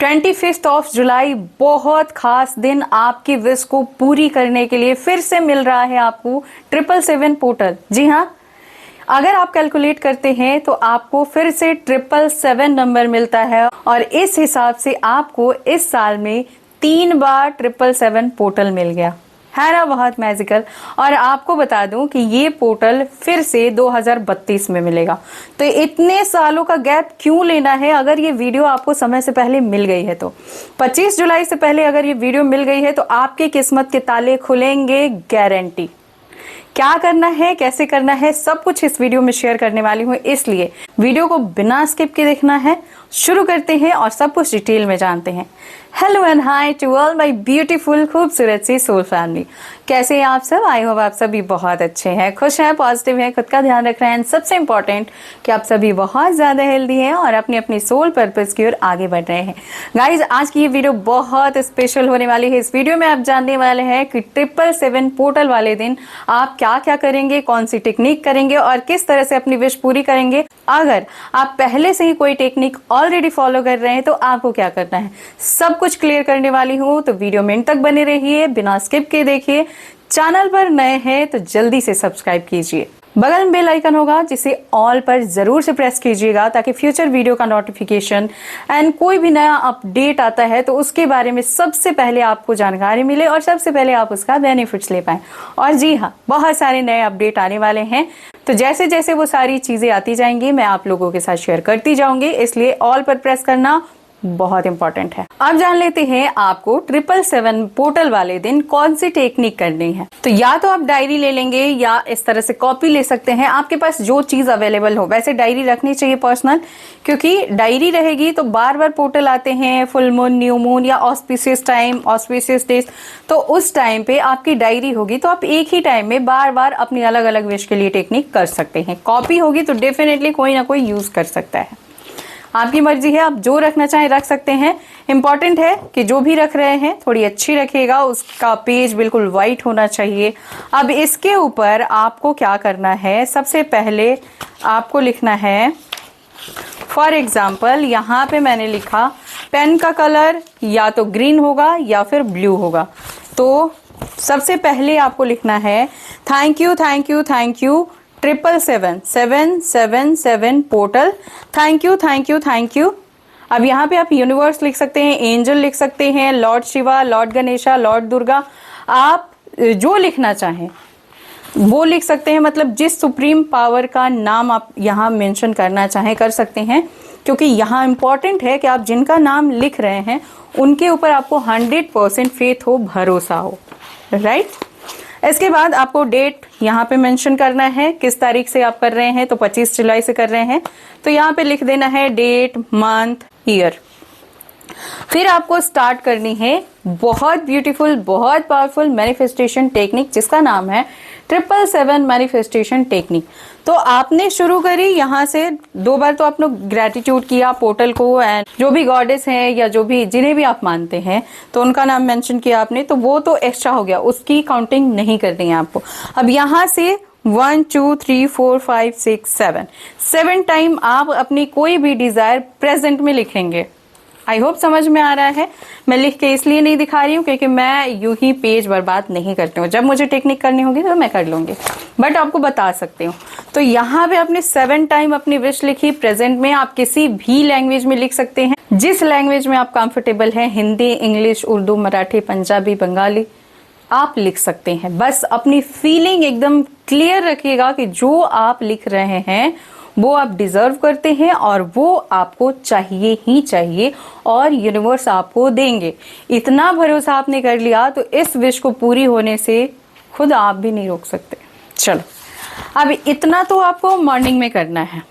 25 of July बहुत खास दिन आपकी विश को पूरी करने के लिए फिर से मिल रहा है आपको 777 पोर्टल। जी हाँ, अगर आप कैलकुलेट करते हैं तो आपको फिर से 777 नंबर मिलता है और इस हिसाब से आपको इस साल में 3 बार 777 पोर्टल मिल गया है ना, बहुत मैजिकल। और आपको बता दूं कि ये पोर्टल फिर से 2032 में मिलेगा। तो इतने सालों का गैप क्यों लेना है? अगर ये वीडियो आपको समय से पहले मिल गई है तो 25 जुलाई से पहले अगर ये वीडियो मिल गई है तो आपकी किस्मत के ताले खुलेंगे, गारंटी। क्या करना है, कैसे करना है, सब कुछ इस वीडियो में शेयर करने वाली हूँ, इसलिए वीडियो को बिना स्किप के देखना है। शुरू करते हैं और सब कुछ डिटेल में जानते हैं। Hello and hi to all my beautiful खूबसूरत सी सोल फैमिली। कैसे हैं आप सब? आई होप आप सभी बहुत अच्छे हैं, खुश हैं, पॉजिटिव हैं, खुद का ध्यान रख रहे हैं। सबसे इंपॉर्टेंट कि आप सभी बहुत ज्यादा हेल्दी हैं और अपनी अपनी सोल पर्पस की ओर आगे बढ़ रहे हैं। गाइज, आज की ये वीडियो बहुत स्पेशल होने वाली है। इस वीडियो में आप जानने वाले हैं कि 777 पोर्टल वाले दिन आप क्या क्या करेंगे, कौन सी टेक्निक करेंगे और किस तरह से अपनी विश पूरी करेंगे। अगर आप पहले से ही कोई टेक्निक ऑलरेडी फॉलो कर रहे हैं तो आपको क्या करना है, सब कुछ क्लियर करने वाली हूँ। तो वीडियो में तक बने रहिए, बिना स्किप के देखिए। चैनल पर नए हैं तो जल्दी से सब्सक्राइब कीजिए। बगल में बेल आइकन होगा जिसे ऑल पर जरूर से प्रेस कीजिएगा ताकि फ्यूचर वीडियो का नोटिफिकेशन एंड कोई भी नया अपडेट आता है तो उसके बारे में सबसे पहले आपको जानकारी मिले और सबसे पहले आप उसका बेनिफिट्स ले पाएं। और जी हाँ, बहुत सारे नए अपडेट आने वाले हैं, तो जैसे जैसे वो सारी चीजें आती जाएंगी मैं आप लोगों के साथ शेयर करती जाऊंगी, इसलिए ऑल पर प्रेस करना बहुत इंपॉर्टेंट है। अब जान लेते हैं आपको 777 पोर्टल वाले दिन कौन सी टेक्निक करनी है। तो या तो आप डायरी ले लेंगे या इस तरह से कॉपी ले सकते हैं, आपके पास जो चीज अवेलेबल हो। वैसे डायरी रखनी चाहिए पर्सनल, क्योंकि डायरी रहेगी तो बार बार पोर्टल आते हैं, फुल मून, न्यू मून या ऑस्पिशियस टाइम, ऑस्पिशियस डेज, तो उस टाइम पे आपकी डायरी होगी तो आप एक ही टाइम में बार बार अपनी अलग अलग विश के लिए टेक्निक कर सकते हैं। कॉपी होगी तो डेफिनेटली कोई ना कोई यूज कर सकता है, आपकी मर्जी है, आप जो रखना चाहें रख सकते हैं। इंपॉर्टेंट है कि जो भी रख रहे हैं थोड़ी अच्छी रखिएगा, उसका पेज बिल्कुल वाइट होना चाहिए। अब इसके ऊपर आपको क्या करना है, सबसे पहले आपको लिखना है, फॉर एग्जाम्पल यहाँ पे मैंने लिखा पेन का कलर या तो ग्रीन होगा या फिर ब्लू होगा। तो सबसे पहले आपको लिखना है thank you thank you thank you 777 portal, thank you thank you thank you. अब यहाँ पे आप यूनिवर्स लिख सकते हैं, एंजल लिख सकते हैं, Lord Shiva, Lord Ganesha, Lord Durga, आप जो लिखना चाहें वो लिख सकते हैं। मतलब जिस सुप्रीम पावर का नाम आप यहाँ मेंशन करना चाहें कर सकते हैं, क्योंकि यहाँ इंपॉर्टेंट है कि आप जिनका नाम लिख रहे हैं उनके ऊपर आपको 100% फेथ हो, भरोसा हो, राइट। इसके बाद आपको डेट यहाँ पे मेंशन करना है, किस तारीख से आप कर रहे हैं। तो 25 जुलाई से कर रहे हैं तो यहाँ पे लिख देना है डेट, मंथ, ईयर। फिर आपको स्टार्ट करनी है बहुत ब्यूटीफुल, बहुत पावरफुल मैनिफेस्टेशन टेक्निक जिसका नाम है 777 मैनिफेस्टेशन टेक्निक। तो आपने शुरू करी यहाँ से, 2 बार तो आपने ग्रेटिट्यूड किया पोर्टल को एंड जो भी गॉडेस हैं या जो भी जिन्हें भी आप मानते हैं तो उनका नाम मेंशन किया आपने, तो वो तो एक्स्ट्रा हो गया, उसकी काउंटिंग नहीं करनी है आपको। अब यहाँ से 1 2 3 4 5 6 7 टाइम आप अपनी कोई भी डिजायर प्रेजेंट में लिखेंगे। आई होप समझ में आ रहा है। मैं लिख के इसलिए नहीं दिखा रही हूँ क्योंकि मैं यूं ही पेज बर्बाद नहीं करती हूँ, जब मुझे टेक्निक करनी होगी तो मैं कर लूंगी, बट आपको बता सकती हूँ। तो यहाँ पे आपने 7 टाइम अपनी विश लिखी प्रेजेंट में। आप किसी भी लैंग्वेज में लिख सकते हैं, जिस लैंग्वेज में आप कंफर्टेबल हैं, हिंदी, इंग्लिश, उर्दू, मराठी, पंजाबी, बंगाली, आप लिख सकते हैं। बस अपनी फीलिंग एकदम क्लियर रखिएगा कि जो आप लिख रहे हैं वो आप डिजर्व करते हैं और वो आपको चाहिए ही चाहिए और यूनिवर्स आपको देंगे। इतना भरोसा आपने कर लिया तो इस विश को पूरी होने से खुद आप भी नहीं रोक सकते। चलो, अब इतना तो आपको मॉर्निंग में करना है।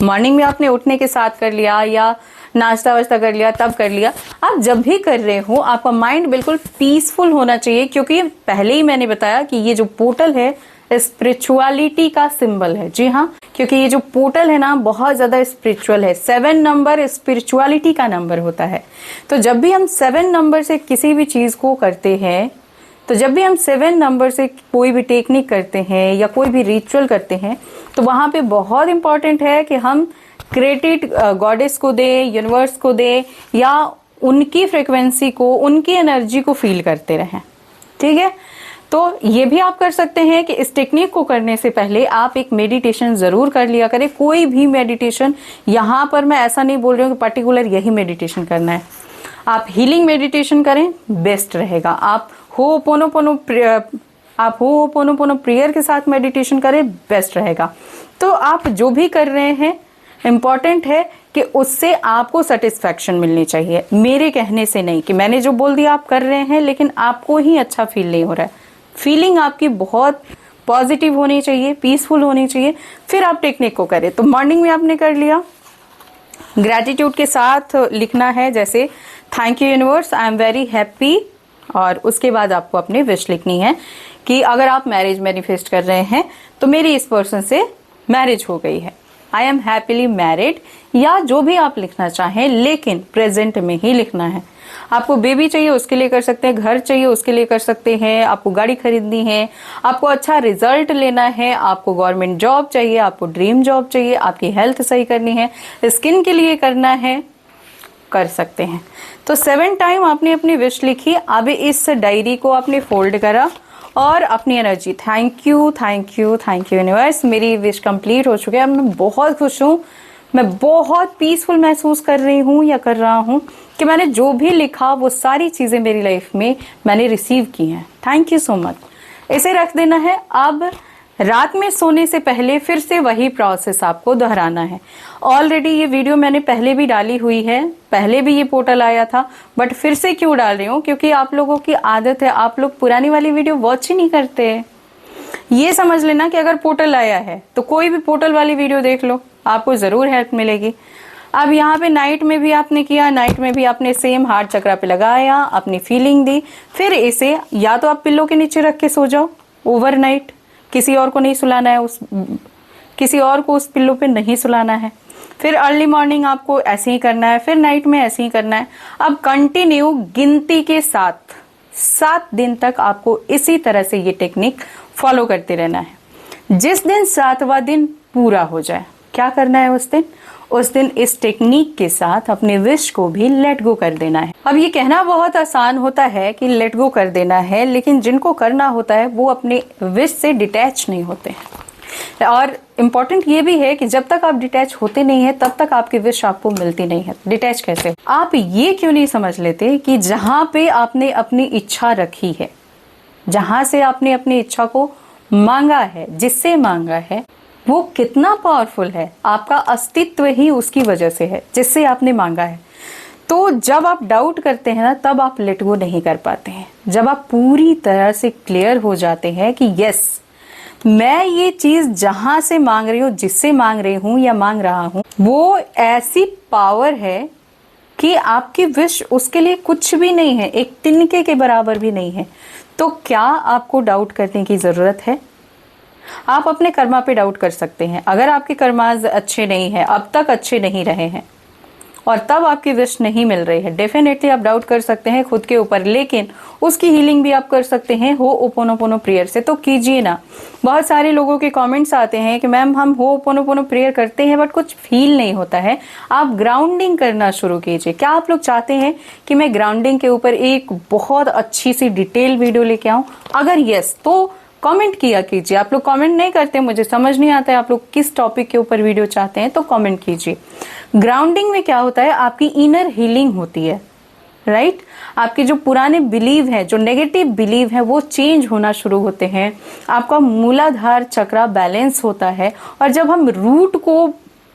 मॉर्निंग में आपने उठने के साथ कर लिया या नाश्ता वाश्ता कर लिया तब कर लिया। आप जब भी कर रहे हो आपका माइंड बिल्कुल पीसफुल होना चाहिए, क्योंकि पहले ही मैंने बताया कि ये जो पोर्टल है स्पिरिचुअलिटी का सिंबल है। जी हाँ, क्योंकि ये जो पोर्टल है ना बहुत ज्यादा स्पिरिचुअल है। 7 नंबर स्पिरिचुअलिटी का नंबर होता है। तो जब भी हम 7 नंबर से किसी भी चीज को करते हैं, तो जब भी हम 7 नंबर से कोई भी टेक्निक करते हैं या कोई भी रिचुअल करते हैं तो वहां पे बहुत इंपॉर्टेंट है कि हम क्रेडिट गॉडेस को दे, यूनिवर्स को दे या उनकी फ्रिक्वेंसी को, उनकी एनर्जी को फील करते रहें। ठीक है, तो ये भी आप कर सकते हैं कि इस टेक्निक को करने से पहले आप एक मेडिटेशन जरूर कर लिया करें। कोई भी मेडिटेशन, यहाँ पर मैं ऐसा नहीं बोल रही हूँ कि पर्टिकुलर यही मेडिटेशन करना है। आप हीलिंग मेडिटेशन करें, बेस्ट रहेगा। आप होपोनोपोनो प्रेयर के साथ मेडिटेशन करें, बेस्ट रहेगा। तो आप जो भी कर रहे हैं, इंपॉर्टेंट है कि उससे आपको सेटिस्फैक्शन मिलनी चाहिए, मेरे कहने से नहीं कि मैंने जो बोल दिया आप कर रहे हैं लेकिन आपको ही अच्छा फील नहीं हो रहा है। फीलिंग आपकी बहुत पॉजिटिव होनी चाहिए, पीसफुल होनी चाहिए, फिर आप टेक्निक को करें। तो मॉर्निंग में आपने कर लिया, ग्रैटिट्यूड के साथ लिखना है, जैसे thank you universe, I am very happy, और उसके बाद आपको अपनी विश लिखनी है कि अगर आप मैरिज मैनिफेस्ट कर रहे हैं तो मेरी इस पर्सन से मैरिज हो गई है, आई एम हैप्पीली मैरिड, या जो भी आप लिखना चाहें, लेकिन प्रेजेंट में ही लिखना है। आपको बेबी चाहिए उसके लिए कर सकते हैं, घर चाहिए उसके लिए कर सकते हैं, आपको गाड़ी खरीदनी है, आपको अच्छा रिजल्ट लेना है, आपको गवर्नमेंट जॉब चाहिए, आपको ड्रीम जॉब चाहिए, आपकी हेल्थ सही करनी है, स्किन के लिए करना है, कर सकते हैं। तो 7 टाइम आपने अपनी विश लिखी। अब इस डायरी को आपने फोल्ड करा और अपनी energy, thank you thank you thank you universe, मेरी विश कंप्लीट हो चुकी है, मैं बहुत खुश हूँ, मैं बहुत पीसफुल महसूस कर रही हूँ या कर रहा हूँ कि मैंने जो भी लिखा वो सारी चीज़ें मेरी लाइफ में मैंने रिसीव की हैं, थैंक यू सो मच। इसे रख देना है। अब रात में सोने से पहले फिर से वही प्रोसेस आपको दोहराना है। ऑलरेडी ये वीडियो मैंने पहले भी डाली हुई है, पहले भी ये पोर्टल आया था, बट फिर से क्यों डाल रही हूँ, क्योंकि आप लोगों की आदत है, आप लोग पुरानी वाली वीडियो वॉच ही नहीं करते। ये समझ लेना कि अगर पोर्टल आया है तो कोई भी पोर्टल वाली वीडियो देख लो, आपको जरूर हेल्प मिलेगी। अब यहाँ पे नाइट में भी आपने किया, नाइट में भी आपने सेम हार्ट चक्रा पे लगाया, अपनी फीलिंग दी, फिर इसे या तो आप पिल्लो के नीचे रख के सो जाओ ओवरनाइट, किसी और को नहीं सुलाना है, किसी और को उस पिल्लो पे नहीं सुलाना है। फिर अर्ली मॉर्निंग आपको ऐसे ही करना है, फिर नाइट में ऐसे ही करना है। अब कंटिन्यू गिनती के साथ 7 दिन तक आपको इसी तरह से ये टेक्निक फॉलो करते रहना है। जिस दिन 7वां दिन पूरा हो जाए, क्या करना है उस दिन इस टेक्निक के साथ अपने विश को भी लेट गो कर देना है। अब ये कहना बहुत आसान होता है कि लेट गो कर देना है, लेकिन जिनको करना होता है वो अपने विश से डिटैच नहीं होते हैं। और इम्पोर्टेंट ये भी है कि जब तक आप डिटैच होते नहीं है तब तक आपकी विश आपको मिलती नहीं है। डिटैच कैसे? आप ये क्यों नहीं समझ लेते कि जहां पे आपने अपनी इच्छा रखी है, जहां से आपने अपनी इच्छा को मांगा है, जिससे मांगा है, वो कितना पावरफुल है, आपका अस्तित्व ही उसकी वजह से है जिससे आपने मांगा है। तो जब आप डाउट करते हैं ना, तब आप लेट गो नहीं कर पाते हैं। जब आप पूरी तरह से क्लियर हो जाते हैं कि यस, मैं ये चीज जहां से मांग रही हूँ, जिससे मांग रही हूँ या मांग रहा हूँ, वो ऐसी पावर है कि आपकी विश उसके लिए कुछ भी नहीं है, एक तिनके के बराबर भी नहीं है। तो क्या आपको डाउट करने की जरूरत है? आप अपने कर्मा पे डाउट कर सकते हैं। अगर आपके कर्माज अच्छे नहीं है, अब तक अच्छे नहीं रहे हैं और तब आपकी विश नहीं मिल रही है, डेफिनेटली आप डाउट कर सकते हैं खुद के ऊपर, लेकिन उसकी हीलिंग भी आप कर सकते हैं होओपोनोपोनो प्रेयर से। तो कीजिए ना। बहुत सारे लोगों के कमेंट्स आते हैं कि मैम हम होओपोनोपोनो प्रेयर करते हैं बट कुछ फील नहीं होता है। आप ग्राउंडिंग करना शुरू कीजिए। क्या आप लोग चाहते हैं कि मैं ग्राउंडिंग के ऊपर एक बहुत अच्छी सी डिटेल वीडियो लेके आऊं? अगर यस, तो कमेंट किया कीजिए। आप लोग कमेंट नहीं करते, मुझे समझ नहीं आता है आप लोग किस टॉपिक के ऊपर वीडियो चाहते हैं, तो कमेंट कीजिए। ग्राउंडिंग में क्या होता है, आपकी इनर हीलिंग होती है, राइट? आपके जो पुराने बिलीव है, जो नेगेटिव बिलीव है, वो चेंज होना शुरू होते हैं। आपका मूलाधार चक्रा बैलेंस होता है, और जब हम रूट को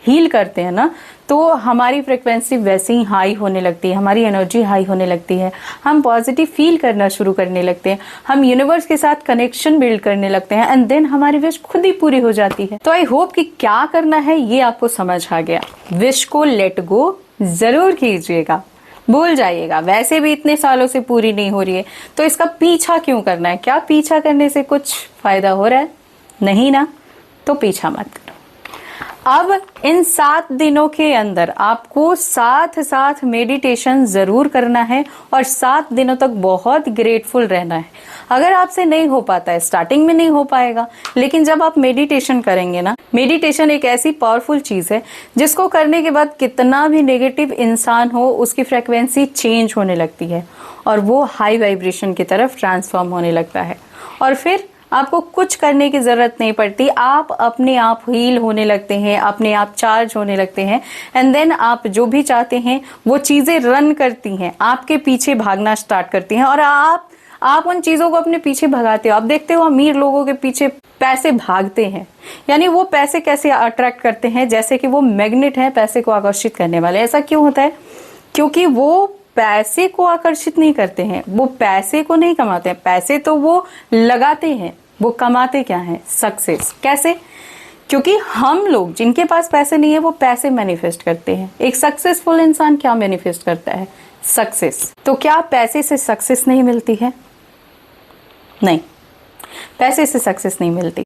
हील करते हैं ना, तो हमारी फ्रिक्वेंसी वैसे ही हाई होने लगती है, हमारी एनर्जी हाई होने लगती है, हम पॉजिटिव फील करना शुरू करने लगते हैं, हम यूनिवर्स के साथ कनेक्शन बिल्ड करने लगते हैं, एंड देन हमारी विश खुद ही पूरी हो जाती है। तो आई होप कि क्या करना है ये आपको समझ आ गया। विश को लेट गो जरूर कीजिएगा, भूल जाइएगा। वैसे भी इतने सालों से पूरी नहीं हो रही है, तो इसका पीछा क्यों करना है? क्या पीछा करने से कुछ फायदा हो रहा है? नहीं ना, तो पीछा मत करो। अब इन 7 दिनों के अंदर आपको साथ साथ मेडिटेशन जरूर करना है और 7 दिनों तक बहुत ग्रेटफुल रहना है। अगर आपसे नहीं हो पाता है, स्टार्टिंग में नहीं हो पाएगा, लेकिन जब आप मेडिटेशन करेंगे ना, मेडिटेशन एक ऐसी पावरफुल चीज है जिसको करने के बाद कितना भी नेगेटिव इंसान हो उसकी फ्रीक्वेंसी चेंज होने लगती है और वो हाई वाइब्रेशन की तरफ ट्रांसफॉर्म होने लगता है और फिर आपको कुछ करने की जरूरत नहीं पड़ती, आप अपने आप हील होने लगते हैं, अपने आप चार्ज होने लगते हैं एंड देन आप जो भी चाहते हैं वो चीजें रन करती हैं, आपके पीछे भागना स्टार्ट करती हैं और आप उन चीजों को अपने पीछे भगाते हो। आप देखते हो अमीर लोगों के पीछे पैसे भागते हैं, यानी वो पैसे कैसे अट्रैक्ट करते हैं, जैसे कि वो मैग्नेट है पैसे को आकर्षित करने वाले। ऐसा क्यों होता है? क्योंकि वो पैसे को आकर्षित नहीं करते हैं, वो पैसे को नहीं कमाते हैं, पैसे तो वो लगाते हैं, वो कमाते क्या है? सक्सेस। कैसे? क्योंकि हम लोग जिनके पास पैसे नहीं है वो पैसे मैनिफेस्ट करते हैं। एक सक्सेसफुल इंसान क्या मैनिफेस्ट करता है? सक्सेस। तो क्या पैसे से सक्सेस नहीं मिलती है? नहीं, पैसे से सक्सेस नहीं मिलती।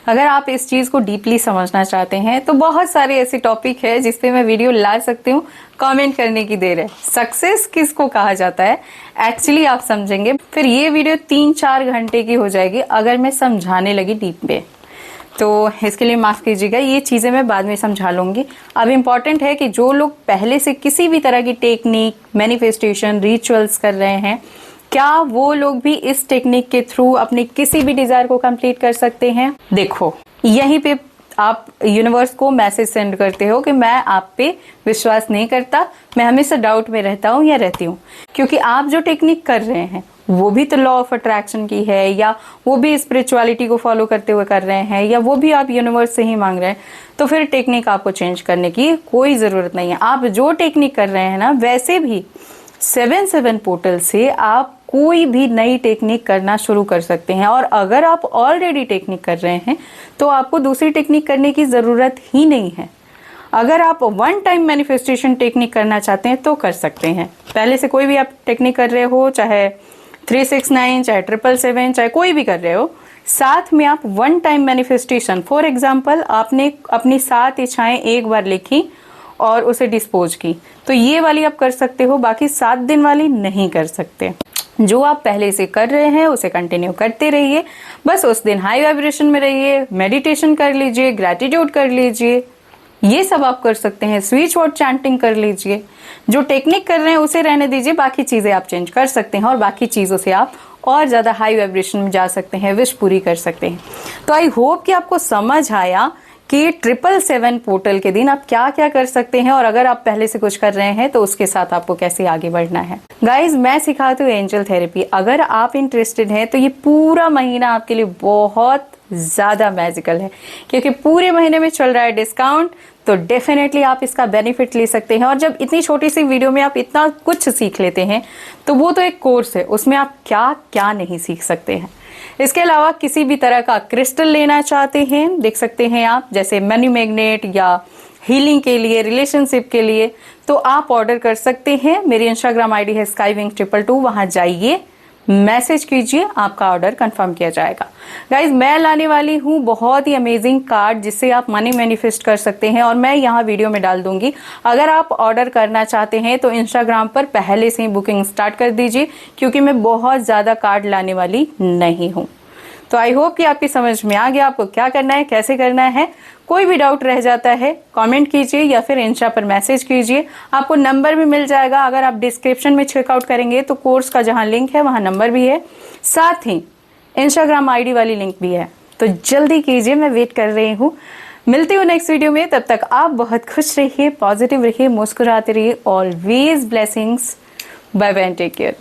अगर आप इस चीज को डीपली समझना चाहते हैं तो बहुत सारे ऐसे टॉपिक है जिस पे मैं वीडियो ला सकती हूँ, कमेंट करने की देर है। सक्सेस किसको कहा जाता है एक्चुअली आप समझेंगे, फिर ये वीडियो 3-4 घंटे की हो जाएगी अगर मैं समझाने लगी डीप में, तो इसके लिए माफ कीजिएगा, ये चीजें मैं बाद में समझा लूंगी। अब इम्पॉर्टेंट है कि जो लोग पहले से किसी भी तरह की टेक्निक, मैनिफेस्टेशन, रिचुअल्स कर रहे हैं, क्या वो लोग भी इस टेक्निक के थ्रू अपने किसी भी डिजायर को कंप्लीट कर सकते हैं? देखो, यहीं पे आप यूनिवर्स को मैसेज सेंड करते हो कि मैं आप पे विश्वास नहीं करता, मैं हमेशा डाउट में रहता हूँ या रहती हूँ, क्योंकि आप जो टेक्निक कर रहे हैं वो भी तो लॉ ऑफ अट्रैक्शन की है, या वो भी स्पिरिचुअलिटी को फॉलो करते हुए कर रहे हैं, या वो भी आप यूनिवर्स से ही मांग रहे हैं, तो फिर टेक्निक आपको चेंज करने की कोई जरूरत नहीं है। आप जो टेक्निक कर रहे हैं ना, वैसे भी 7/7 पोर्टल से आप कोई भी नई टेक्निक करना शुरू कर सकते हैं। और अगर आप ऑलरेडी टेक्निक कर रहे हैं तो आपको दूसरी टेक्निक करने की जरूरत ही नहीं है। अगर आप 1 टाइम मैनिफेस्टेशन टेक्निक करना चाहते हैं तो कर सकते हैं। पहले से कोई भी आप टेक्निक कर रहे हो, चाहे 369, चाहे 777, चाहे कोई भी कर रहे हो, साथ में आप 1 टाइम मैनिफेस्टेशन, फॉर एग्जाम्पल आपने अपनी 7 इच्छाएं एक बार लिखी और उसे डिस्पोज की, तो ये वाली आप कर सकते हो, बाकी 7 दिन वाली नहीं कर सकते। जो आप पहले से कर रहे हैं उसे कंटिन्यू करते रहिए, बस उस दिन हाई वाइब्रेशन में रहिए, मेडिटेशन कर लीजिए, ग्रैटिट्यूड कर लीजिए, ये सब आप कर सकते हैं। स्विच वर्ड चैंटिंग कर लीजिए, जो टेक्निक कर रहे हैं उसे रहने दीजिए, बाकी चीजें आप चेंज कर सकते हैं और बाकी चीजों से आप और ज्यादा हाई वाइब्रेशन में जा सकते हैं, विश पूरी कर सकते हैं। तो आई होप कि आपको समझ आया कि 777 पोर्टल के दिन आप क्या क्या कर सकते हैं और अगर आप पहले से कुछ कर रहे हैं तो उसके साथ आपको कैसे आगे बढ़ना है। गाइज, मैं सिखाती हूँ एंजल थेरेपी। अगर आप इंटरेस्टेड हैं तो ये पूरा महीना आपके लिए बहुत ज्यादा मैजिकल है, क्योंकि पूरे महीने में चल रहा है डिस्काउंट, तो डेफिनेटली आप इसका बेनिफिट ले सकते हैं। और जब इतनी छोटी सी वीडियो में आप इतना कुछ सीख लेते हैं तो वो तो एक कोर्स है, उसमें आप क्या क्या नहीं सीख सकते हैं। इसके अलावा किसी भी तरह का क्रिस्टल लेना चाहते हैं, देख सकते हैं आप, जैसे मनी मैग्नेट या हीलिंग के लिए, रिलेशनशिप के लिए, तो आप ऑर्डर कर सकते हैं। मेरी इंस्टाग्राम आईडी है skywing222, वहां जाइए, मैसेज कीजिए, आपका ऑर्डर कंफर्म किया जाएगा। गाइज, मैं लाने वाली हूँ बहुत ही अमेजिंग कार्ड जिससे आप मनी मैनिफेस्ट कर सकते हैं और मैं यहाँ वीडियो में डाल दूंगी। अगर आप ऑर्डर करना चाहते हैं तो इंस्टाग्राम पर पहले से ही बुकिंग स्टार्ट कर दीजिए, क्योंकि मैं बहुत ज्यादा कार्ड लाने वाली नहीं हूँ। तो आई होप कि आपकी समझ में आ गया आपको क्या करना है, कैसे करना है। कोई भी डाउट रह जाता है कमेंट कीजिए या फिर इंस्टा पर मैसेज कीजिए, आपको नंबर भी मिल जाएगा। अगर आप डिस्क्रिप्शन में चेकआउट करेंगे तो कोर्स का जहां लिंक है वहां नंबर भी है, साथ ही इंस्टाग्राम आईडी वाली लिंक भी है। तो जल्दी कीजिए, मैं वेट कर रही हूँ। मिलती हूँ नेक्स्ट वीडियो में, तब तक आप बहुत खुश रहिए, पॉजिटिव रहिए, मुस्कुराते रहिए। Always blessings. Bye bye, take care.